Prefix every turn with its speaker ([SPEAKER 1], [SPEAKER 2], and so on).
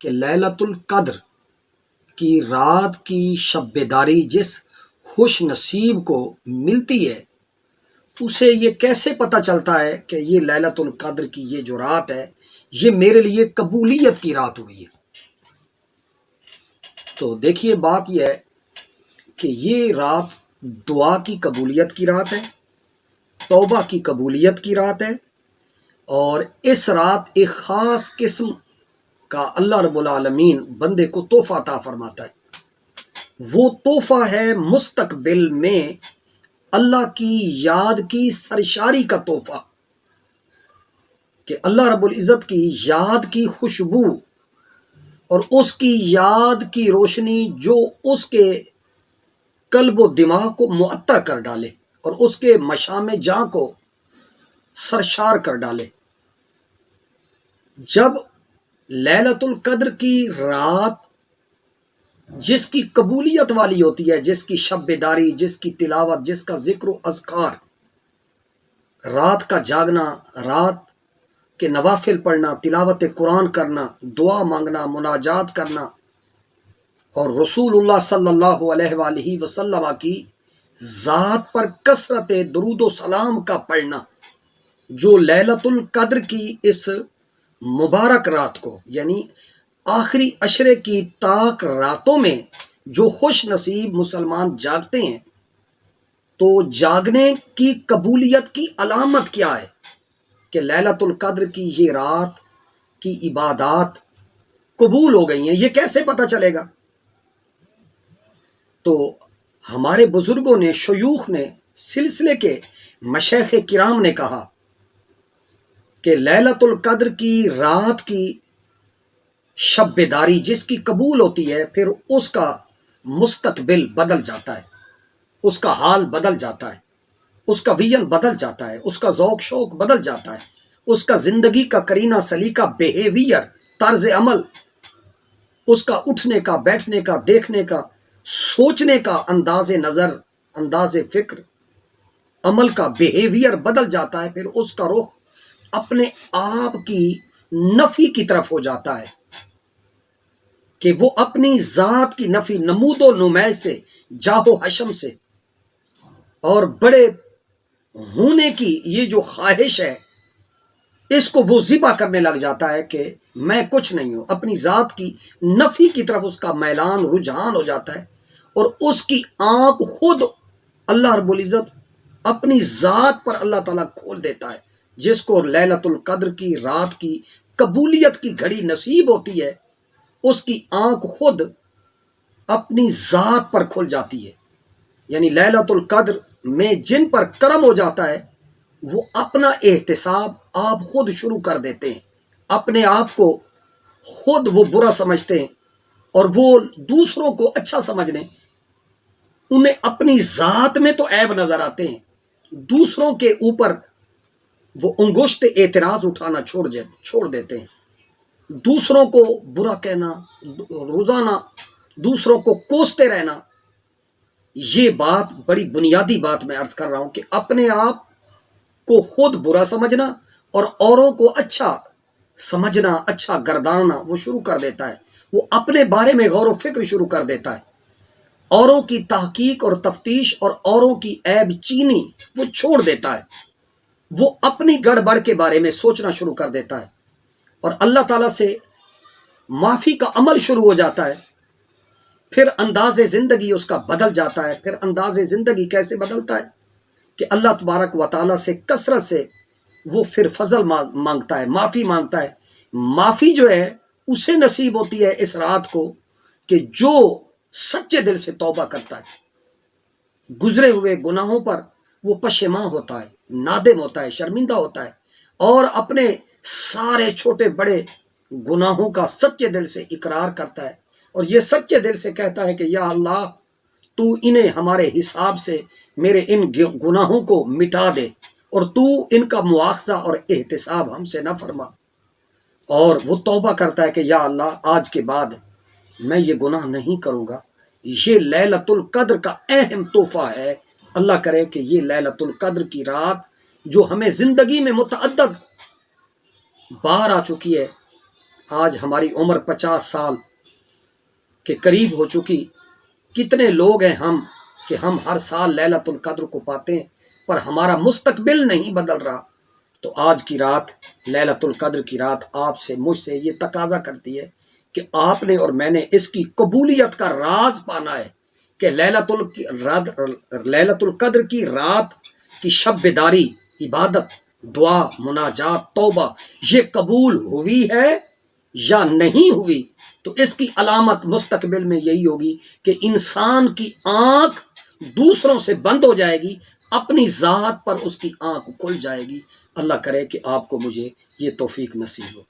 [SPEAKER 1] کہ لیلۃ القدر کی رات کی شب بیداری جس خوش نصیب کو ملتی ہے اسے یہ کیسے پتہ چلتا ہے کہ یہ لیلۃ القدر کی یہ جو رات ہے یہ میرے لیے قبولیت کی رات ہوئی ہے؟ تو دیکھیے بات یہ ہے کہ یہ رات دعا کی قبولیت کی رات ہے، توبہ کی قبولیت کی رات ہے، اور اس رات ایک خاص قسم کا اللہ رب العالمین بندے کو تحفہ عطا فرماتا ہے۔ وہ تحفہ ہے مستقبل میں اللہ کی یاد کی سرشاری کا تحفہ، کہ اللہ رب العزت کی یاد کی خوشبو اور اس کی یاد کی روشنی جو اس کے قلب و دماغ کو معطر کر ڈالے اور اس کے مشام جاں کو سرشار کر ڈالے۔ جب لیلۃ القدر کی رات جس کی قبولیت والی ہوتی ہے، جس کی شب بیداری، جس کی تلاوت، جس کا ذکر و اذکار، رات کا جاگنا، رات کے نوافل پڑھنا، تلاوت قرآن کرنا، دعا مانگنا، مناجات کرنا، اور رسول اللہ صلی اللہ علیہ وآلہ وسلم کی ذات پر کثرت درود و سلام کا پڑھنا، جو لیلۃ القدر کی اس مبارک رات کو، یعنی آخری عشرے کی طاق راتوں میں جو خوش نصیب مسلمان جاگتے ہیں، تو جاگنے کی قبولیت کی علامت کیا ہے کہ لیلۃ القدر کی یہ رات کی عبادات قبول ہو گئی ہیں؟ یہ کیسے پتہ چلے گا؟ تو ہمارے بزرگوں نے، شیوخ نے، سلسلے کے مشائخ کرام نے کہا کہ لیلۃ القدر کی رات کی شب بیداری جس کی قبول ہوتی ہے، پھر اس کا مستقبل بدل جاتا ہے، اس کا حال بدل جاتا ہے، اس کا ویژن بدل جاتا ہے، اس کا ذوق شوق بدل جاتا ہے، اس کا زندگی کا قرینہ سلیقہ، بیہیویئر، طرز عمل، اس کا اٹھنے کا، بیٹھنے کا، دیکھنے کا، سوچنے کا انداز نظر، انداز فکر، عمل کا بیہیویئر بدل جاتا ہے۔ پھر اس کا رخ اپنے آپ کی نفی کی طرف ہو جاتا ہے، کہ وہ اپنی ذات کی نفی، نمود و نمائش سے، جاہ و حشم سے اور بڑے ہونے کی یہ جو خواہش ہے، اس کو وہ ذبح کرنے لگ جاتا ہے کہ میں کچھ نہیں ہوں۔ اپنی ذات کی نفی کی طرف اس کا میلان، رجحان ہو جاتا ہے، اور اس کی آنکھ خود اللہ رب العزت اپنی ذات پر اللہ تعالیٰ کھول دیتا ہے۔ جس کو لیلۃ القدر کی رات کی قبولیت کی گھڑی نصیب ہوتی ہے، اس کی آنکھ خود اپنی ذات پر کھل جاتی ہے۔ یعنی لیلۃ القدر میں جن پر کرم ہو جاتا ہے، وہ اپنا احتساب آپ خود شروع کر دیتے ہیں، اپنے آپ کو خود وہ برا سمجھتے ہیں، اور وہ دوسروں کو اچھا سمجھنے، انہیں اپنی ذات میں تو عیب نظر آتے ہیں، دوسروں کے اوپر وہ انگشت اعتراض اٹھانا چھوڑ دیتے ہیں، دوسروں کو برا کہنا، روزانہ دوسروں کو کوستے رہنا۔ یہ بات بڑی بنیادی بات میں عرض کر رہا ہوں کہ اپنے آپ کو خود برا سمجھنا اور اوروں کو اچھا سمجھنا، اچھا گرداننا وہ شروع کر دیتا ہے۔ وہ اپنے بارے میں غور و فکر شروع کر دیتا ہے، اوروں کی تحقیق اور تفتیش اور اوروں کی عیب چینی وہ چھوڑ دیتا ہے، وہ اپنی گڑبڑ کے بارے میں سوچنا شروع کر دیتا ہے، اور اللہ تعالیٰ سے معافی کا عمل شروع ہو جاتا ہے۔ پھر انداز زندگی اس کا بدل جاتا ہے۔ پھر انداز زندگی کیسے بدلتا ہے کہ اللہ تبارک و تعالیٰ سے کثرت سے وہ پھر فضل مانگتا ہے، معافی مانگتا ہے۔ معافی جو ہے اسے نصیب ہوتی ہے اس رات کو کہ جو سچے دل سے توبہ کرتا ہے، گزرے ہوئے گناہوں پر وہ پشیماں ہوتا ہے، نادم ہوتا ہے، شرمندہ ہوتا ہے، اور اپنے سارے چھوٹے بڑے گناہوں کا سچے دل سے اقرار کرتا ہے، اور یہ سچے دل سے کہتا ہے کہ یا اللہ تو انہیں ہمارے حساب سے، میرے ان گناہوں کو مٹا دے، اور تو ان کا مواخذہ اور احتساب ہم سے نہ فرما۔ اور وہ توبہ کرتا ہے کہ یا اللہ آج کے بعد میں یہ گناہ نہیں کروں گا۔ یہ لیلۃ القدر کا اہم تحفہ ہے۔ اللہ کرے کہ یہ لیلۃ القدر کی رات جو ہمیں زندگی میں متعدد بار آ چکی ہے، آج ہماری عمر 50 سال کے قریب ہو چکی، کتنے لوگ ہیں ہم کہ ہم ہر سال لیلۃ القدر کو پاتے ہیں، پر ہمارا مستقبل نہیں بدل رہا۔ تو آج کی رات، لیلۃ القدر کی رات، آپ سے مجھ سے یہ تقاضا کرتی ہے کہ آپ نے اور میں نے اس کی قبولیت کا راز پانا ہے کہ لیلۃ القدر کی رات کی شب بیداری، عبادت، دعا، مناجات، توبہ یہ قبول ہوئی ہے یا نہیں ہوئی، تو اس کی علامت مستقبل میں یہی ہوگی کہ انسان کی آنکھ دوسروں سے بند ہو جائے گی، اپنی ذات پر اس کی آنکھ کھل جائے گی۔ اللہ کرے کہ آپ کو مجھے یہ توفیق نصیب ہو۔